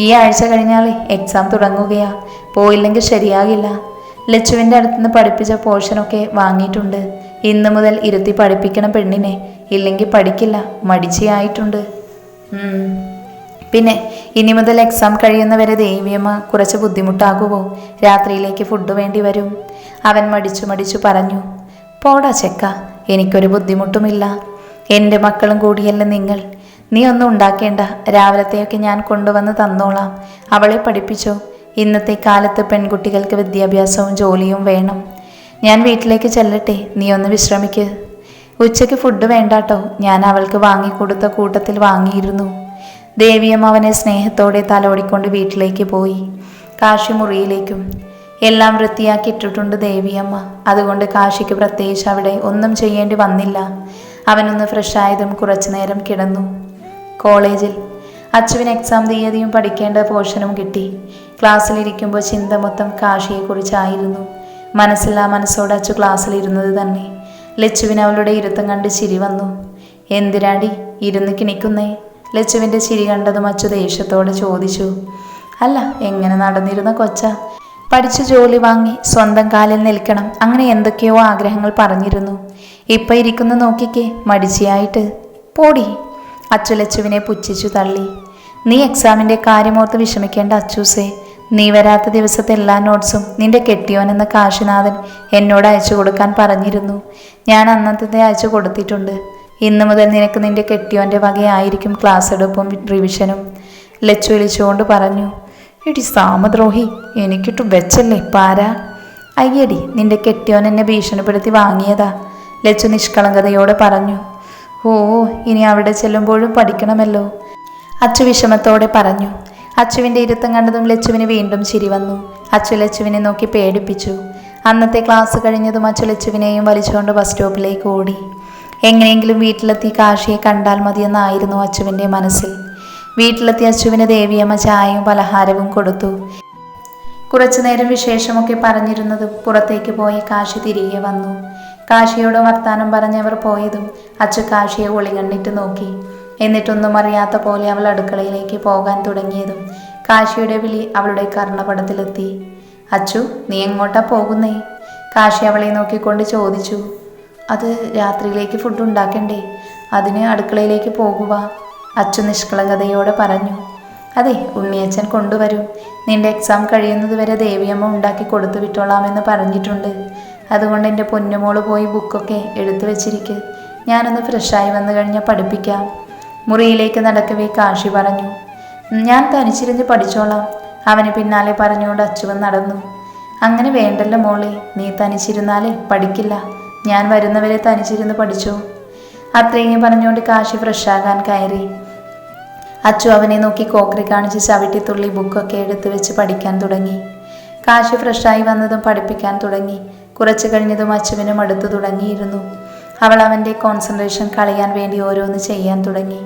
ഈ ആഴ്ച കഴിഞ്ഞാൽ എക്സാം തുടങ്ങുകയാ, പോയില്ലെങ്കിൽ ശരിയാകില്ല. ലച്ചുവിൻ്റെ അടുത്തുനിന്ന് പഠിപ്പിച്ച പോർഷനൊക്കെ വാങ്ങിയിട്ടുണ്ട്. ഇന്ന് മുതൽ ഇരുത്തി പഠിപ്പിക്കണം പെണ്ണിനെ, ഇല്ലെങ്കിൽ പഠിക്കില്ല, മടിച്ചിയായിട്ടുണ്ട്. പിന്നെ ഇനി മുതൽ എക്സാം കഴിയുന്നവരെ ദേവിയമ്മ കുറച്ച് ബുദ്ധിമുട്ടാകുമോ? രാത്രിയിലേക്ക് ഫുഡ് വേണ്ടി വരും. അവൻ മടിച്ചു പറഞ്ഞു. പോടാ ചെക്ക, എനിക്കൊരു ബുദ്ധിമുട്ടുമില്ല. എൻ്റെ മക്കളും കൂടിയല്ല നിങ്ങൾ. നീ ഒന്നും ഉണ്ടാക്കേണ്ട, രാവിലത്തെയൊക്കെ ഞാൻ കൊണ്ടുവന്ന് തന്നോളാം. അവളെ പഠിപ്പിച്ചോ. ഇന്നത്തെ കാലത്ത് പെൺകുട്ടികൾക്ക് വിദ്യാഭ്യാസവും ജോലിയും വേണം. ഞാൻ വീട്ടിലേക്ക് ചെല്ലട്ടെ, നീ ഒന്ന് വിശ്രമിക്ക്. ഉച്ചയ്ക്ക് ഫുഡ് വേണ്ടാട്ടോ, ഞാൻ അവൾക്ക് വാങ്ങിക്കൊടുത്ത കൂട്ടത്തിൽ വാങ്ങിയിരുന്നു. ദേവിയമ്മ അവനെ സ്നേഹത്തോടെ തലോടിക്കൊണ്ട് വീട്ടിലേക്ക് പോയി. കാശി മുറിയിലേക്കും. എല്ലാം വൃത്തിയാക്കിയിട്ടിട്ടുണ്ട് ദേവിയമ്മ. അതുകൊണ്ട് കാശിക്ക് പ്രത്യേകിച്ച് അവിടെ ഒന്നും ചെയ്യേണ്ടി വന്നില്ല. അവനൊന്ന് ഫ്രഷായതും കുറച്ചു നേരം കിടന്നു. കോളേജിൽ അച്ചുവിന് എക്സാം തീയതിയും പഠിക്കേണ്ട പോർഷനും കിട്ടി. ക്ലാസ്സിലിരിക്കുമ്പോൾ ചിന്ത മൊത്തം കാശിയെക്കുറിച്ചായിരുന്നു. മനസ്സില്ലാ മനസ്സോടെ അച്ചു ക്ലാസ്സിലിരുന്നത് തന്നെ. ലച്ചുവിന് അവളുടെ ഇരുത്തം കണ്ട് ചിരി വന്നു. എന്തിനാടി ഇരുന്ന് കിണിക്കുന്നേ? ലച്ചുവിൻ്റെ ചിരി കണ്ടതും അച്ചു ദേഷ്യത്തോടെ ചോദിച്ചു. അല്ല, എങ്ങനെ നടന്നിരുന്ന കൊച്ച, പഠിച്ച് ജോലി വാങ്ങി സ്വന്തം കാലിൽ നിൽക്കണം, അങ്ങനെ എന്തൊക്കെയോ ആഗ്രഹങ്ങൾ പറഞ്ഞിരുന്നു. ഇപ്പം ഇരിക്കുന്ന നോക്കിക്കേ, മടിച്ചിയായിട്ട്. പോടി. അച്ചു ലച്ചുവിനെ പുച്ഛിച്ചു തള്ളി. നീ എക്സാമിൻ്റെ കാര്യമോർത്ത് വിഷമിക്കേണ്ട അച്ചൂസേ. നീ വരാത്ത ദിവസത്തെ എല്ലാ നോട്ട്സും നിന്റെ കെട്ടിയോൻ എന്ന കാശിനാഥൻ എന്നോട് അയച്ചു കൊടുക്കാൻ പറഞ്ഞിരുന്നു. ഞാൻ അന്നത്തെ അയച്ചു കൊടുത്തിട്ടുണ്ട്. ഇന്നു മുതൽ നിനക്ക് നിന്റെ കെട്ടിയോൻ്റെ വകയായിരിക്കും ക്ലാസ് എടുപ്പും റിവിഷനും. ലച്ചു വിളിച്ചുകൊണ്ട് പറഞ്ഞു. എടി സാമദ്രോഹി, എനിക്കിട്ടു വെച്ചല്ലേ പാരാ. അയ്യടി, നിന്റെ കെട്ടിയോൻ എന്നെ ഭീഷണിപ്പെടുത്തി വാങ്ങിയതാ, ലച്ചു നിഷ്കളങ്കതയോടെ പറഞ്ഞു. ഓ, ഇനി അവിടെ ചെല്ലുമ്പോഴും പഠിക്കണമല്ലോ, അച്ചു വിഷമത്തോടെ പറഞ്ഞു. അച്ചുവിൻ്റെ ഇരുത്തം കണ്ടതും ലച്ചുവിന് വീണ്ടും ചിരി വന്നു. അച്ചു ലച്ചുവിനെ നോക്കി പേടിപ്പിച്ചു. അന്നത്തെ ക്ലാസ് കഴിഞ്ഞതും അച്ചു ലച്ചുവിനെയും വലിച്ചുകൊണ്ട് ബസ് സ്റ്റോപ്പിലേക്ക് ഓടി. എങ്ങനെയെങ്കിലും വീട്ടിലെത്തി കാശിയെ കണ്ടാൽ മതിയെന്നായിരുന്നു അച്ചുവിൻ്റെ മനസ്സിൽ. വീട്ടിലെത്തി അച്ചുവിന് ദേവിയമ്മ ചായയും പലഹാരവും കൊടുത്തു. കുറച്ചു നേരം വിശേഷമൊക്കെ പറഞ്ഞിരുന്നതും പുറത്തേക്ക് പോയ കാശി തിരികെ വന്നു. കാശിയോട് വർത്താനം പറഞ്ഞവർ പോയതും അച്ചു കാശിയെ ഒളി കണ്ടിട്ട് നോക്കി. എന്നിട്ടൊന്നും അറിയാത്ത പോലെ അവൾ അടുക്കളയിലേക്ക് പോകാൻ തുടങ്ങിയതും കാശിയുടെ വിളി അവളുടെ കർണപടത്തിലെത്തി. അച്ചു, നീ എങ്ങോട്ടാ പോകുന്നേ? കാശി അവളെ നോക്കിക്കൊണ്ട് ചോദിച്ചു. അത് രാത്രിയിലേക്ക് ഫുഡ് ഉണ്ടാക്കണ്ടേ, അതിന് അടുക്കളയിലേക്ക് പോകുക, അച്ചു നിഷ്കളങ്കതയോടെ പറഞ്ഞു. അതെ, ഉണ്ണിയച്ഛൻ കൊണ്ടുവരും. നിന്റെ എക്സാം കഴിയുന്നത് വരെ ദേവിയമ്മ ഉണ്ടാക്കി കൊടുത്തു വിട്ടോളാമെന്ന് പറഞ്ഞിട്ടുണ്ട്. അതുകൊണ്ട് എൻ്റെ പൊന്നുമോള് പോയി ബുക്കൊക്കെ എടുത്തു വെച്ചിരിക്ക്. ഞാനൊന്ന് ഫ്രഷായി വന്നു കഴിഞ്ഞാൽ പഠിപ്പിക്കാം. മുറിയിലേക്ക് നടക്കവേ കാശി പറഞ്ഞു. ഞാൻ തനിച്ചിരുന്ന് പഠിച്ചോളാം. അവന് പിന്നാലെ പറഞ്ഞുകൊണ്ട് അച്ചുവൻ നടന്നു. അങ്ങനെ വേണ്ടല്ലോ മോളെ, നീ തനിച്ചിരുന്നാലേ പഠിക്കില്ല. ഞാൻ വരുന്നവരെ തനിച്ചിരുന്ന് പഠിച്ചോ. അത്രയും പറഞ്ഞുകൊണ്ട് കാശി ഫ്രഷാകാൻ കയറി. അച്ചു അവനെ നോക്കി കോക്കറി കാണിച്ച് ചവിട്ടിത്തുള്ളി ബുക്കൊക്കെ എടുത്തു വെച്ച് പഠിക്കാൻ തുടങ്ങി. കാശി ഫ്രഷായി വന്നതും പഠിപ്പിക്കാൻ തുടങ്ങി. കുറച്ചു കഴിഞ്ഞതും അച്ചുവിനും അടുത്തു തുടങ്ങിയിരുന്നു. അവൾ അവൻ്റെ കോൺസെൻട്രേഷൻ കളയാൻ വേണ്ടി ഓരോന്ന് ചെയ്യാൻ തുടങ്ങി.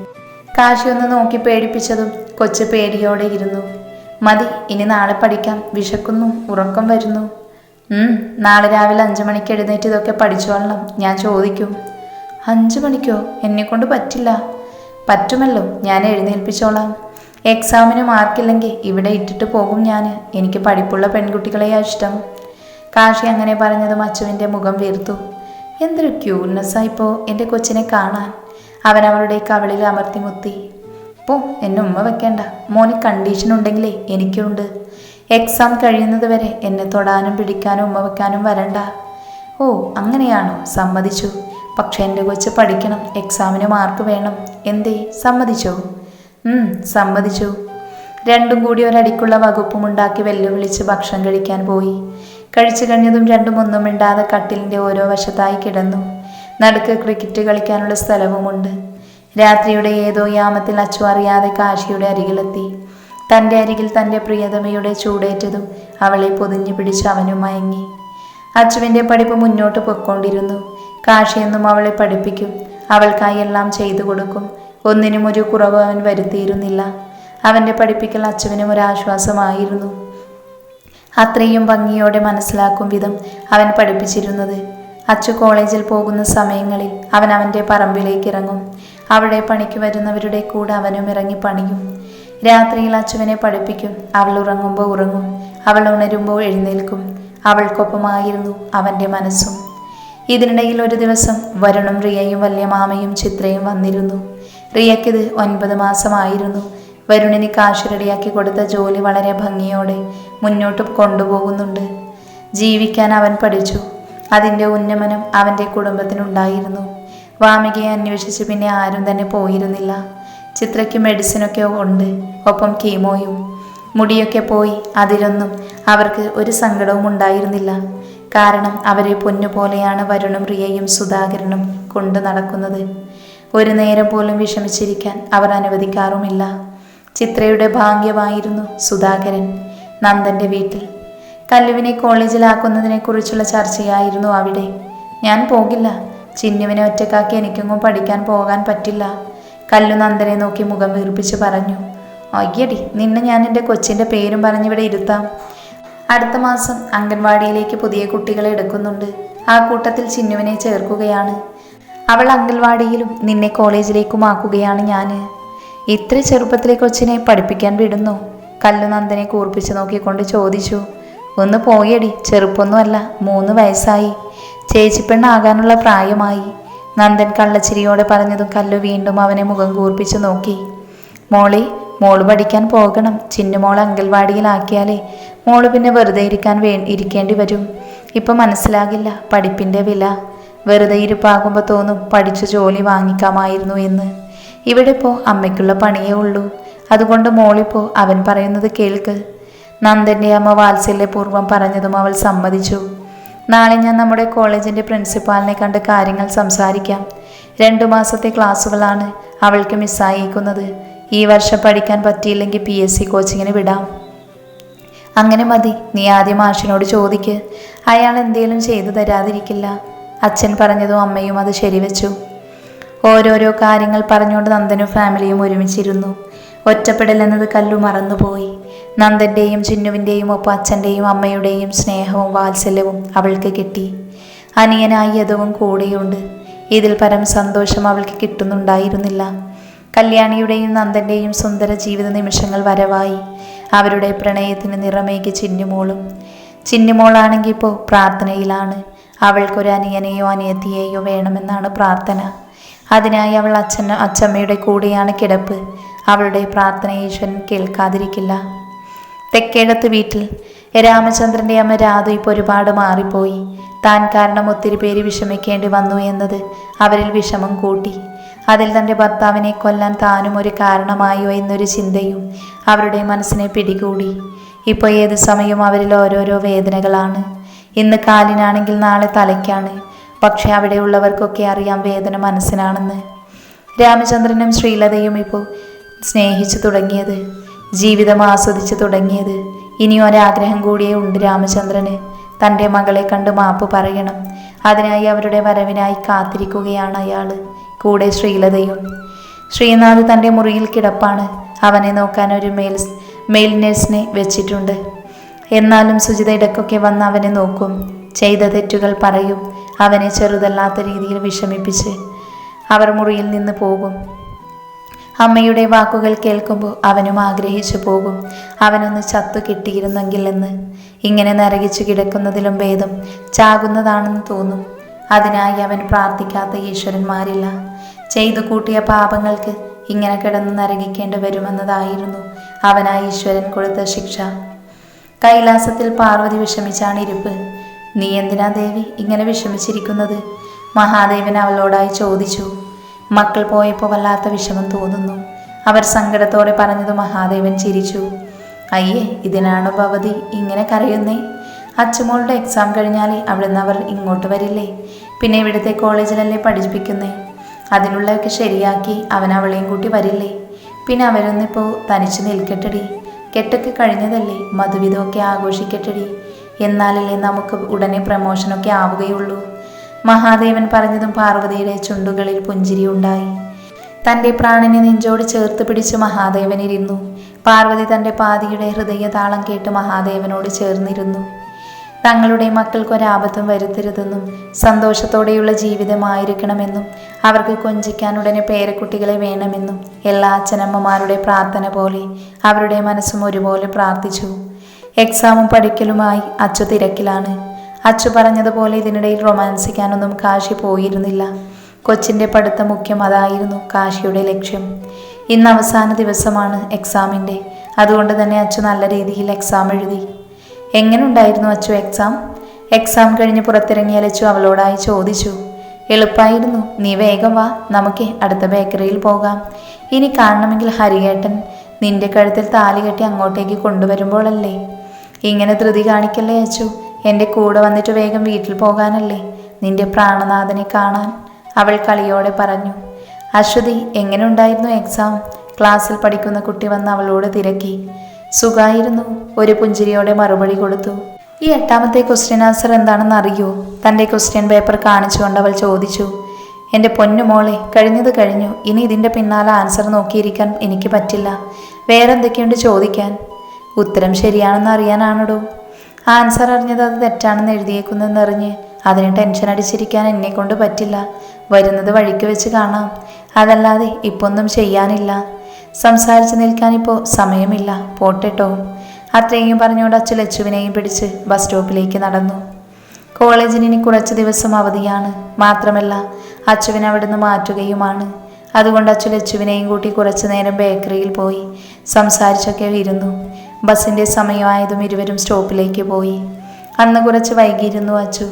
കാശി ഒന്ന് നോക്കി പേടിപ്പിച്ചതും കൊച്ചു പേടിയോടെ ഇരുന്നു. മതി, ഇനി നാളെ പഠിക്കാം, വിശക്കുന്നു, ഉറക്കം വരുന്നു. നാളെ രാവിലെ 5 മണിക്ക് എഴുന്നേറ്റ് ഇതൊക്കെ പഠിച്ചോളണം, ഞാൻ ചോദിക്കും. 5 മണിക്കോ? എന്നെക്കൊണ്ട് പറ്റില്ല. പറ്റുമല്ലോ, ഞാൻ എഴുന്നേൽപ്പിച്ചോളാം. എക്സാമിന് മാർക്കില്ലെങ്കിൽ ഇവിടെ ഇട്ടിട്ട് പോകും ഞാൻ. എനിക്ക് പഠിപ്പുള്ള പെൺകുട്ടികളെയാ ഇഷ്ടം. കാശി അങ്ങനെ പറഞ്ഞതും അച്ചുവിൻ്റെ മുഖം വീർത്തു. എന്തൊരു ക്യൂട്ട്നെസ്സായിപ്പോൾ എൻ്റെ കൊച്ചിനെ കാണാൻ. അവൻ അവളുടെ കവിളിൽ അമർത്തി മുത്തി. പോ, എന്നെ ഉമ്മ വെക്കേണ്ട. മോന് കണ്ടീഷൻ ഉണ്ടെങ്കിലേ എനിക്കുണ്ട്. എക്സാം കഴിയുന്നത് വരെ എന്നെ തൊടാനും പിടിക്കാനും ഉമ്മ വെക്കാനും വരണ്ട. ഓ, അങ്ങനെയാണോ? സമ്മതിച്ചു. പക്ഷെ എൻ്റെ കൊച്ച് പഠിക്കണം, എക്സാമിന് മാർക്ക് വേണം. എന്തേ, സമ്മതിച്ചോ? സമ്മതിച്ചു. രണ്ടും കൂടി ഒരടിക്കുള്ള വകുപ്പുമുണ്ടാക്കി വെല്ലുവിളിച്ച് ഭക്ഷണം കഴിക്കാൻ പോയി. കഴിച്ചു കഴിഞ്ഞതും രണ്ടും ഒന്നും മിണ്ടാതെ കട്ടിലിൻ്റെ ഓരോ വശത്തായി കിടന്നു. നടുക്ക് ക്രിക്കറ്റ് കളിക്കാനുള്ള സ്ഥലവുമുണ്ട്. രാത്രിയുടെ ഏതോ യാമത്തിൽ അച്ചു അറിയാതെ കാശിയുടെ അരികിലെത്തി. തൻ്റെ അരികിൽ തൻ്റെ പ്രിയതമയുടെ ചൂടേറ്റതും അവളെ പൊതിഞ്ഞു പിടിച്ച് അവനും മയങ്ങി. അച്ചുവിൻ്റെ പഠിപ്പ് മുന്നോട്ട് പൊയ്ക്കൊണ്ടിരുന്നു. കാശിയെന്നും അവളെ പഠിപ്പിക്കും, അവൾക്കായി എല്ലാം ചെയ്തു കൊടുക്കും. ഒന്നിനും ഒരു കുറവ് അവൻ വരുത്തിയിരുന്നില്ല. അവൻ്റെ പഠിപ്പിക്കൽ അച്ചുവിനും ഒരാശ്വാസമായിരുന്നു. അത്രയും ഭംഗിയോടെ മനസ്സിലാക്കും വിധം അവൻ പഠിപ്പിച്ചിരുന്നത്. അച്ചു കോളേജിൽ പോകുന്ന സമയങ്ങളിൽ അവൻ അവൻ്റെ പറമ്പിലേക്ക് ഇറങ്ങും. അവിടെ പണിക്ക് വരുന്നവരുടെ കൂടെ അവനും ഇറങ്ങി പണിയും. രാത്രിയിൽ അച്ചുവിനെ പഠിപ്പിക്കും. അവൾ ഉറങ്ങുമ്പോൾ ഉറങ്ങും, അവൾ ഉണരുമ്പോൾ എഴുന്നേൽക്കും. അവൾക്കൊപ്പമായിരുന്നു അവൻ്റെ മനസ്സും. ഇതിനിടയിൽ ഒരു ദിവസം വരുണും റിയയും വലിയ മാമയും ചിത്രയും വന്നിരുന്നു. റിയയ്ക്കിത് 9 മാസമായിരുന്നു. വരുണിന് കാശ് റെഡിയാക്കി കൊടുത്ത ജോലി വളരെ ഭംഗിയോടെ മുന്നോട്ട് കൊണ്ടുപോകുന്നുണ്ട്. ജീവിക്കാൻ അവൻ പഠിച്ചു. അതിൻ്റെ ഉന്നമനം അവൻ്റെ കുടുംബത്തിനുണ്ടായിരുന്നു. വാമികയെ അന്വേഷിച്ച് പിന്നെ ആരും തന്നെ പോയിരുന്നില്ല. ചിത്രയ്ക്ക് മെഡിസിനൊക്കെ ഉണ്ട്, ഒപ്പം കീമോയും. മുടിയൊക്കെ പോയി. അതിലൊന്നും അവർക്ക് ഒരു സങ്കടവും ഉണ്ടായിരുന്നില്ല. കാരണം അവരെ പൊന്നുപോലെയാണ് വരുണും റിയയും സുധാകരനും കൊണ്ടു നടക്കുന്നത്. ഒരു നേരം പോലും വിഷമിച്ചിരിക്കാൻ അവർ അനുവദിക്കാറുമില്ല. ചിത്രയുടെ ഭാഗ്യമായിരുന്നു സുധാകരൻ. നന്ദൻ്റെ വീട്ടിൽ കല്ലുവിനെ കോളേജിലാക്കുന്നതിനെ കുറിച്ചുള്ള ചർച്ചയായിരുന്നു അവിടെ. ഞാൻ പോകില്ല, ചിന്നുവിനെ ഒറ്റക്കാക്കി എനിക്കെങ്ങും പഠിക്കാൻ പോകാൻ പറ്റില്ല. കല്ലു നന്ദനെ നോക്കി മുഖം വീർപ്പിച്ച് പറഞ്ഞു. അയ്യടി, നിന്നെ ഞാൻ എൻ്റെ കൊച്ചിൻ്റെ പേരും പറഞ്ഞിവിടെ ഇരുത്താം. അടുത്ത മാസം അംഗൻവാടിയിലേക്ക് പുതിയ കുട്ടികളെ എടുക്കുന്നുണ്ട്. ആ കൂട്ടത്തിൽ ചിന്നുവിനെ ചേർക്കുകയാണ്. അവൾ അംഗൻവാടിയിലും നിന്നെ കോളേജിലേക്കും ആക്കുകയാണ് ഞാൻ. ഇത്ര ചെറുപ്പത്തിലെ കൊച്ചിനെ പഠിപ്പിക്കാൻ വിടുന്നു? കല്ലു നന്ദനെ കൂർപ്പിച്ച് നോക്കിക്കൊണ്ട് ചോദിച്ചു. ഒന്ന് പോയടി, ചെറുപ്പൊന്നുമല്ല, 3 വയസ്സായി. ചേച്ചിപ്പെണ്ണാകാനുള്ള പ്രായമായി. നന്ദൻ കള്ളച്ചിരിയോടെ പറഞ്ഞതും കല്ലു വീണ്ടും അവനെ മുഖം കൂർപ്പിച്ച് നോക്കി. മോള് പഠിക്കാൻ പോകണം. ചിന്നുമോൾ അംഗൻവാടിയിലാക്കിയാലേ മോള് പിന്നെ വെറുതെ ഇരിക്കേണ്ടി വരും. ഇപ്പം മനസ്സിലാകില്ല പഠിപ്പിൻ്റെ വില. വെറുതെ ഇരിപ്പാകുമ്പോൾ തോന്നും പഠിച്ചു ജോലി വാങ്ങിക്കാമായിരുന്നു എന്ന്. ഇവിടെ ഇപ്പോൾ അമ്മയ്ക്കുള്ള പണിയേ ഉള്ളൂ. അതുകൊണ്ട് മോളിപ്പോൾ അവൻ പറയുന്നത് കേൾക്ക്. നന്ദൻ്റെ അമ്മ വാത്സല്യപൂർവ്വം പറഞ്ഞതും അവൾ സമ്മതിച്ചു. നാളെ ഞാൻ നമ്മുടെ കോളേജിൻ്റെ പ്രിൻസിപ്പാളിനെ കണ്ട് കാര്യങ്ങൾ സംസാരിക്കാം. 2 മാസത്തെ ക്ലാസ്സുകളാണ് അവൾക്ക് മിസ്സായിരിക്കുന്നത്. ഈ വർഷം പഠിക്കാൻ പറ്റിയില്ലെങ്കിൽ PSC കോച്ചിങ്ങിന് വിടാം. അങ്ങനെ മതി. നീ ആദ്യം മാഷിനോട് ചോദിക്ക്, അയാൾ എന്തേലും ചെയ്തു തരാതിരിക്കില്ല. അച്ഛൻ പറഞ്ഞതും അമ്മയും അത് ശരിവെച്ചു. ഓരോരോ കാര്യങ്ങൾ പറഞ്ഞുകൊണ്ട് നന്ദനും ഫാമിലിയും ഒരുമിച്ചിരുന്നു. ഒറ്റപ്പെടൽ എന്നത് കല്ലു മറന്നുപോയി. നന്ദൻ്റെയും ചിന്നുവിൻ്റെയും ഒപ്പം അച്ഛൻ്റെയും അമ്മയുടെയും സ്നേഹവും വാത്സല്യവും അവൾക്ക് കിട്ടി. അനിയനായി യദുവും കൂടെയുണ്ട്. ഇതിൽ പരം സന്തോഷം അവൾക്ക് കിട്ടുന്നുണ്ടായിരുന്നില്ല. കല്യാണിയുടെയും നന്ദൻ്റെയും സുന്ദര ജീവിത നിമിഷങ്ങൾ വരവായി. അവരുടെ പ്രണയത്തിന് നിറമേകി ചിന്നുമോളാണെങ്കിൽ ഇപ്പോൾ പ്രാർത്ഥനയിലാണ്. അവൾക്കൊരു അനിയനെയോ അനിയത്തിയെയോ വേണമെന്നാണ് പ്രാർത്ഥന. അതിനായി അവൾ അച്ചമ്മയുടെ കൂടെയാണ് കിടപ്പ്. അവളുടെ പ്രാർത്ഥന ഈശ്വരൻ കേൾക്കാതിരിക്കില്ല. തെക്കേടത്ത് വീട്ടിൽ രാമചന്ദ്രൻ്റെ അമ്മ രാധു ഇപ്പോൾ ഒരുപാട് മാറിപ്പോയി. താൻ കാരണം ഒത്തിരി പേര് വിഷമിക്കേണ്ടി വന്നു എന്നത് അവരിൽ വിഷമം കൂട്ടി. അതിൽ തൻ്റെ ഭർത്താവിനെ കൊല്ലാൻ താനും ഒരു കാരണമായോ എന്നൊരു ചിന്തയും അവരുടെ മനസ്സിനെ പിടികൂടി. ഇപ്പോൾ ഏത് സമയവും അവരിൽ ഓരോരോ വേദനകളാണ്. ഇന്ന് കാലിനാണെങ്കിൽ നാളെ തലയ്ക്കാണ്. പക്ഷെ അവിടെയുള്ളവർക്കൊക്കെ അറിയാം വേദന മനസ്സിനാണെന്ന്. രാമചന്ദ്രനും ശ്രീലതയും ഇപ്പോൾ സ്നേഹിച്ചു തുടങ്ങിയത്, ജീവിതം ആസ്വദിച്ചു തുടങ്ങിയത്. ഇനി ഒരാഗ്രഹം കൂടിയേ ഉണ്ട് രാമചന്ദ്രന്. തൻ്റെ മകളെ കണ്ട് മാപ്പ് പറയണം. അതിനായി അവരുടെ വരവിനായി കാത്തിരിക്കുകയാണ് അയാൾ. കൂടെ ശ്രീലതയും. ശ്രീനാഥ് തൻ്റെ മുറിയിൽ കിടപ്പാണ്. അവനെ നോക്കാൻ ഒരു മെയിൽ നഴ്സിനെ വെച്ചിട്ടുണ്ട്. എന്നാലും സുജിത ഇടയ്ക്കൊക്കെ വന്ന് അവനെ നോക്കും. ചെയ്ത തെറ്റുകൾ പറയും. അവനെ ചെറുതല്ലാത്ത രീതിയിൽ വിഷമിപ്പിച്ച് അവർ മുറിയിൽ നിന്ന് പോകും. അമ്മയുടെ വാക്കുകൾ കേൾക്കുമ്പോൾ അവനും ആഗ്രഹിച്ചു പോകും, അവനൊന്ന് ചത്തു കിട്ടിയിരുന്നെങ്കിൽ എന്ന്. ഇങ്ങനെ നരകിച്ചു കിടക്കുന്നതിലും ഭേദം ചാകുന്നതാണെന്ന് തോന്നും. അതിനായി അവൻ പ്രാർത്ഥിക്കാത്ത ഈശ്വരന്മാരില്ല. ചെയ്തു കൂട്ടിയ പാപങ്ങൾക്ക് ഇങ്ങനെ കിടന്ന് നരകിക്കേണ്ടി വരുമെന്നതായിരുന്നു അവനായി ഈശ്വരൻ കൊടുത്ത ശിക്ഷ. കൈലാസത്തിൽ പാർവതി വിഷമിച്ചാണ് ഇരിപ്പ്. നീ എന്തിനാ ദേവി ഇങ്ങനെ വിഷമിച്ചിരിക്കുന്നത്? മഹാദേവൻ അവളോടായി ചോദിച്ചു. മക്കൾ പോയപ്പോൾ വല്ലാത്ത വിഷമം തോന്നുന്നു, അവർ സങ്കടത്തോടെ പറഞ്ഞത് മഹാദേവൻ ചിരിച്ചു. അയ്യേ, ഇതിനാണോ ഭവതി ഇങ്ങനെ കരയുന്നേ? അച്ചുമോളുടെ എക്സാം കഴിഞ്ഞാലേ അവിടുന്ന് അവർ ഇങ്ങോട്ട് വരില്ലേ? പിന്നെ ഇവിടുത്തെ കോളേജിലല്ലേ പഠിപ്പിക്കുന്നേ? അതിനുള്ളതൊക്കെ ശരിയാക്കി അവൻ അവളെയും കൂട്ടി വരില്ലേ? പിന്നെ അവരൊന്നിപ്പോൾ തനിച്ച് നിൽക്കട്ടടി. കെട്ടൊക്കെ കഴിഞ്ഞതല്ലേ, മധുവിധമൊക്കെ ആഘോഷിക്കട്ടെടി. എന്നാലല്ലേ നമുക്ക് ഉടനെ പ്രമോഷനൊക്കെ ആവുകയുള്ളൂ. മഹാദേവൻ പറഞ്ഞതും പാർവതിയുടെ ചുണ്ടുകളിൽ പുഞ്ചിരി ഉണ്ടായി. തൻ്റെ പ്രാണനെ നെഞ്ചോട് ചേർത്ത് പിടിച്ച് മഹാദേവൻ ഇരുന്നു. പാർവതി തൻ്റെ പാതിയുടെ ഹൃദയതാളം കേട്ട് മഹാദേവനോട് ചേർന്നിരുന്നു. തങ്ങളുടെ മക്കൾക്കൊരാപത്തും വരുത്തരുതെന്നും സന്തോഷത്തോടെയുള്ള ജീവിതമായിരിക്കണമെന്നും അവർക്ക് കൊഞ്ചിക്കാൻ ഉടനെ പേരക്കുട്ടികളെ വേണമെന്നും എല്ലാ അച്ഛനമ്മമാരുടെ പ്രാർത്ഥന പോലെ അവരുടെ മനസ്സും ഒരുപോലെ പ്രാർത്ഥിച്ചു. എക്സാമും പഠിക്കലുമായി അച്ചു തിരക്കിലാണ്. അച്ചു പറഞ്ഞതുപോലെ ഇതിനിടയിൽ റൊമാൻസിക്കാനൊന്നും കാശി പോയിരുന്നില്ല. കൊച്ചിൻ്റെ പഠിത്തം മുഖ്യം, അതായിരുന്നു കാശിയുടെ ലക്ഷ്യം. ഇന്ന് അവസാന ദിവസമാണ് എക്സാമിൻ്റെ. അതുകൊണ്ട് തന്നെ അച്ചു നല്ല രീതിയിൽ എക്സാം എഴുതി. എങ്ങനെയുണ്ടായിരുന്നു അച്ചു എക്സാം? എക്സാം കഴിഞ്ഞ് പുറത്തിറങ്ങിയ ലച്ചു അവളോടായി ചോദിച്ചു. എളുപ്പമായിരുന്നു. നീ വേഗം വാ, നമുക്ക് അടുത്ത ബേക്കറിയിൽ പോകാം. ഇനി കാണണമെങ്കിൽ ഹരിയേട്ടൻ നിന്റെ കഴുത്തിൽ താലി കെട്ടി അങ്ങോട്ടേക്ക് കൊണ്ടുവരുമ്പോഴല്ലേ. ഇങ്ങനെ ധൃതി കാണിക്കല്ലേ അച്ചു. എൻ്റെ കൂടെ വന്നിട്ട് വേഗം വീട്ടിൽ പോകാനല്ലേ, നിന്റെ പ്രാണനാഥനെ കാണാൻ, അവൾ കളിയോടെ പറഞ്ഞു. അശ്വതി, എങ്ങനെ ഉണ്ടായിരുന്നു എക്സാം? ക്ലാസ്സിൽ പഠിക്കുന്ന കുട്ടി വന്ന് അവളോട് തിരക്കി. സുഖായിരുന്നു, ഒരു പുഞ്ചിരിയോടെ മറുപടി കൊടുത്തു. ഈ 8ാമത്തെ ക്വസ്റ്റ്യൻ ആൻസർ എന്താണെന്ന് അറിയോ? തൻ്റെ ക്വസ്റ്റ്യൻ പേപ്പർ കാണിച്ചുകൊണ്ട് അവൾ ചോദിച്ചു. എൻ്റെ പൊന്നു മോളെ, കഴിഞ്ഞത് കഴിഞ്ഞു. ഇനി ഇതിൻ്റെ പിന്നാലെ ആൻസർ നോക്കിയിരിക്കാൻ എനിക്ക് പറ്റില്ല. വേറെന്തൊക്കെയുണ്ട് ചോദിക്കാൻ? ഉത്തരം ശരിയാണെന്ന് അറിയാനാണോ? ആൻസർ അറിഞ്ഞത് അത് തെറ്റാണെന്ന് എഴുതിയേക്കുന്നതെന്നറിഞ്ഞ് അതിന് ടെൻഷൻ അടിച്ചിരിക്കാൻ എന്നെ കൊണ്ട് പറ്റില്ല. വരുന്നത് വഴിക്ക് വെച്ച് കാണാം. അതല്ലാതെ ഇപ്പോൾ ഒന്നും ചെയ്യാനില്ല. സംസാരിച്ച് നിൽക്കാനിപ്പോൾ സമയമില്ല, പോട്ടെട്ടോ. അത്രയും പറഞ്ഞുകൊണ്ട് അച്ചു ലച്ചുവിനെയും പിടിച്ച് ബസ് സ്റ്റോപ്പിലേക്ക് നടന്നു. കോളേജിന് ഇനി കുറച്ച് ദിവസം അവധിയാണ്. മാത്രമല്ല അച്ചുവിനെ അവിടുന്ന് മാറ്റുകയുമാണ്. അതുകൊണ്ട് അച്ചു ലച്ചുവിനെയും കൂട്ടി കുറച്ചു നേരം ബേക്കറിയിൽ പോയി സംസാരിച്ചൊക്കെ ഇരുന്നു. ബസ്സിൻ്റെ സമയമായതും ഇരുവരും സ്റ്റോപ്പിലേക്ക് പോയി. അന്ന് കുറച്ച് വൈകിയിരുന്നു അച്ചു.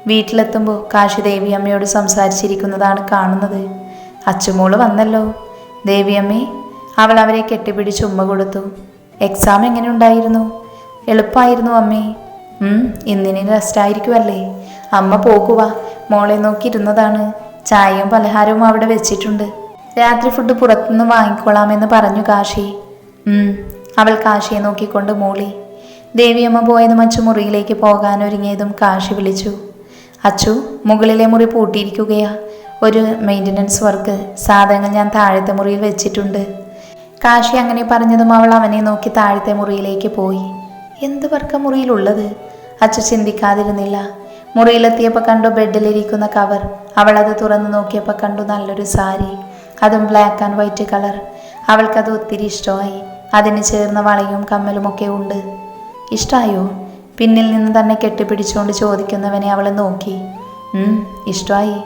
വീട്ടിലെത്തുമ്പോൾ കാശി ദേവിയമ്മയോട് സംസാരിച്ചിരിക്കുന്നതാണ് കാണുന്നത്. അച്ചുമോള് വന്നല്ലോ. ദേവിയമ്മേ, അവൾ അവരെ കെട്ടിപ്പിടിച്ച് ഉമ്മ കൊടുത്തു. എക്സാം എങ്ങനെ ഉണ്ടായിരുന്നു? എളുപ്പമായിരുന്നു അമ്മേ. ഇന്നിനി റെസ്റ്റായിരിക്കുമല്ലേ? അമ്മ പോകുക, മോളെ നോക്കിയിരുന്നതാണ്. ചായയും പലഹാരവും അവിടെ വെച്ചിട്ടുണ്ട്. രാത്രി ഫുഡ് പുറത്തുനിന്ന് വാങ്ങിക്കൊള്ളാമെന്ന് പറഞ്ഞു കാശി. അവൾ കാശിയെ നോക്കിക്കൊണ്ട് മൂളി. ദേവിയമ്മ പോയതും അച്ചു മുറിയിലേക്ക് പോകാനൊരുങ്ങിയതും കാശി വിളിച്ചു. അച്ചു, മുകളിലെ മുറി പൂട്ടിയിരിക്കുകയാ. ഒരു മെയിൻ്റനൻസ് വർക്ക്, സാധനങ്ങൾ ഞാൻ താഴത്തെ മുറിയിൽ വെച്ചിട്ടുണ്ട്. കാശി അങ്ങനെ പറഞ്ഞതും അവൾ അവനെ നോക്കി താഴത്തെ മുറിയിലേക്ക് പോയി. എന്ത് വർക്ക മുറിയിലുള്ളത്? അച്ചു ചിന്തിക്കാതിരുന്നില്ല. മുറിയിലെത്തിയപ്പോൾ കണ്ടു ബെഡിലിരിക്കുന്ന കവർ. അവൾ അത് തുറന്നു നോക്കിയപ്പോൾ കണ്ടു നല്ലൊരു സാരി, അതും ബ്ലാക്ക് ആൻഡ് വൈറ്റ് കളർ. അവൾക്കത് ഒത്തിരി ഇഷ്ടമായി. അതിന് ചേർന്ന വളയും കമ്മലുമൊക്കെ ഉണ്ട്. ഇഷ്ടമായോ? പിന്നിൽ നിന്ന് തന്നെ കെട്ടിപ്പിടിച്ചുകൊണ്ട് ചോദിക്കുന്നവനെ അവൾ നോക്കി. ഇഷ്ടമായി.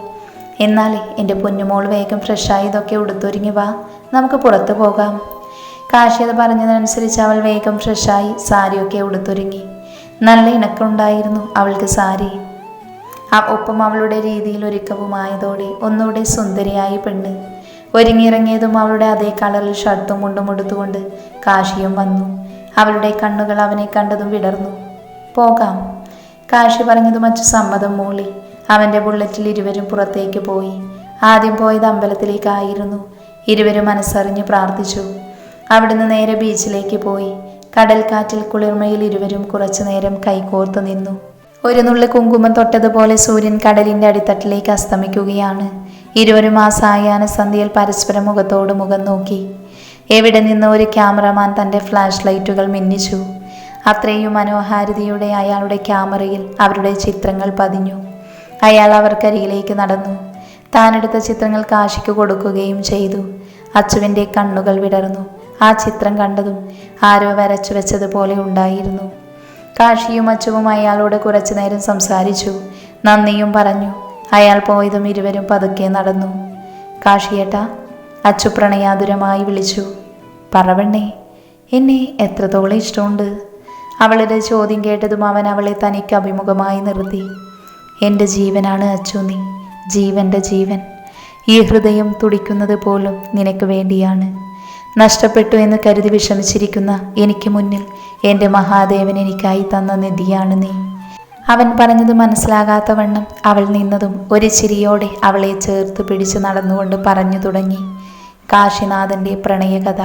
എന്നാലേ എൻ്റെ പൊന്നുമോൾ വേഗം ഫ്രഷായി ഇതൊക്കെ ഉടുത്തൊരുങ്ങി വാ, നമുക്ക് പുറത്ത് പോകാം. കാശി അത് പറഞ്ഞതനുസരിച്ച് അവൾ വേഗം ഫ്രഷായി സാരിയൊക്കെ ഉടുത്തൊരുങ്ങി. നല്ല ഇണക്കമുണ്ടായിരുന്നു അവൾക്ക് സാരി. ഒപ്പം അവളുടെ രീതിയിൽ ഒരുക്കവുമായതോടെ ഒന്നുകൂടെ സുന്ദരിയായി പെണ്ണ്. ഒരുങ്ങിയിറങ്ങിയതും അവളുടെ അതേ കളറിൽ ഷർട്ടും മുണ്ടും ഉടുത്തുകൊണ്ട് കാശിയും വന്നു. അവളുടെ കണ്ണുകൾ അവനെ കണ്ടതും വിടർന്നു. പോകാം. കാശി പറഞ്ഞതും അച്ചു സമ്മതം മൂളി. അവൻ്റെ ബുള്ളറ്റിൽ ഇരുവരും പുറത്തേക്ക് പോയി. ആദ്യം പോയത് അമ്പലത്തിലേക്കായിരുന്നു. ഇരുവരും മനസ്സറിഞ്ഞ് പ്രാർത്ഥിച്ചു. അവിടുന്ന് നേരെ ബീച്ചിലേക്ക് പോയി. കടൽക്കാറ്റിൽ കുളിർമയിൽ ഇരുവരും കുറച്ചു നേരം കൈകോർത്ത് നിന്നു. ഒരു നുള്ളി കുങ്കുമം തൊട്ടതുപോലെ സൂര്യൻ കടലിൻ്റെ അടിത്തട്ടിലേക്ക് അസ്തമിക്കുകയാണ്. ഇരുവരും ആ സായാഹ്ന സന്ധ്യയിൽ പരസ്പരം മുഖത്തോട് മുഖം നോക്കി. എവിടെ നിന്ന് ഒരു ക്യാമറമാൻ തൻ്റെ ഫ്ലാഷ് ലൈറ്റുകൾ മിന്നിച്ചു. അത്രയും മനോഹാരിതയുടെ അയാളുടെ ക്യാമറയിൽ അവരുടെ ചിത്രങ്ങൾ പതിഞ്ഞു. അയാൾ അവർക്കരികിലേക്ക് നടന്നു. താനെടുത്ത ചിത്രങ്ങൾ കാശിക്ക് കൊടുക്കുകയും ചെയ്തു. അച്ചുവിൻ്റെ കണ്ണുകൾ വിടർന്നു. ആ ചിത്രം കണ്ടതും ആരോ വരച്ചു വെച്ചതുപോലെ ഉണ്ടായിരുന്നു. കാശിയും അച്ചുവും അയാളോട് കുറച്ചു നേരം സംസാരിച്ചു. നന്ദിയും പറഞ്ഞു. അയാൾ പോയതും ഇരുവരും പതുക്കെ നടന്നു. കാശിയേട്ടാ, അച്ചു പ്രണയാതുരമായി വിളിച്ചു. പറവണ്ണേ, എന്നെ എത്രത്തോളം ഇഷ്ടമുണ്ട്? അവളുടെ ചോദ്യം കേട്ടതും അവൻ അവളെ തനിക്ക് അഭിമുഖമായി നിർത്തി. എൻ്റെ ജീവനാണ് അച്ചു നീ, ജീവൻ്റെ ജീവൻ. ഈ ഹൃദയം തുടിക്കുന്നത് പോലും നിനക്ക് വേണ്ടിയാണ്. നഷ്ടപ്പെട്ടു എന്ന് കരുതി വിഷമിച്ചിരിക്കുന്ന എനിക്ക് മുന്നിൽ എൻ്റെ മഹാദേവൻ എനിക്കായി തന്ന നിധിയാണ് നീ. അവൻ പറഞ്ഞത് മനസ്സിലാകാത്ത വണ്ണം അവൾ നിന്നതും ഒരു ചിരിയോടെ അവളെ ചേർത്ത് പിടിച്ച് നടന്നുകൊണ്ട് പറഞ്ഞു തുടങ്ങി കാശിനാഥൻ്റെ പ്രണയകഥ.